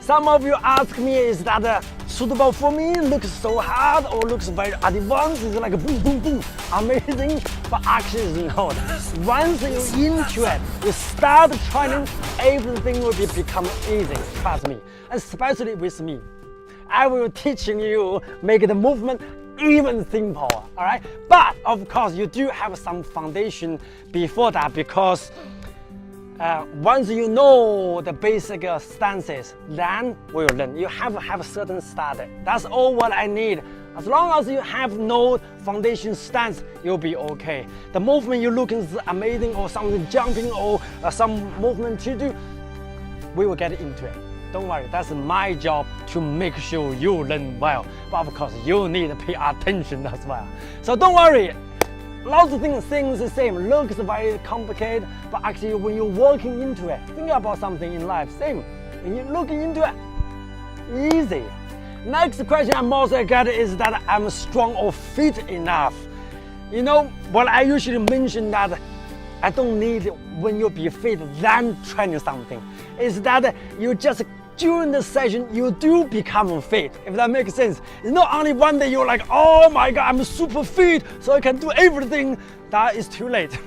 Some of you ask me, is that suitable for me? Looks so hard or looks very advanced? It's like boom, boom, boom, amazing. But actually, it's not. Once you're into it, you start training, everything will become easy. Trust me, especially with me. I will teaching you make the movement even simpler. All right, but of course you do have some foundation before that, because once you know the basic stances, then we'll learn. You have to have a certain start. That's all what I need. As long as you have no foundation stance, you'll be okay. The movement you're looking is amazing, or something jumping, or some movement to do, we will get into it. Don't worry, that's my job to make sure you learn well. But of course, you need to pay attention as well. So don't worry. Lots of things the same, looks very complicated, but actually when you're working into it, think about something in life, same. When you're looking into it, easy. Next question I'm also get is that I'm strong or fit enough. You know, what I usually mention that I don't need when you be fit then training something. Is that you just during the session, you do become fit, if that makes sense. It's not only one day you're like, oh my God, I'm super fit, so I can do everything. That is too late.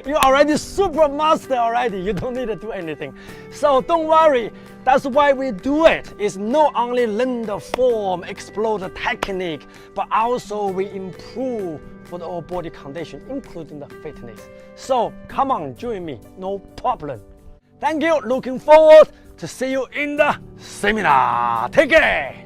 You're already super master already. You don't need to do anything. So don't worry. That's why we do it. It's not only learn the form, explore the technique, but also we improve for the whole body condition, including the fitness. So come on, join me, no problem. Thank you. Looking forward to see you in the seminar. Take care.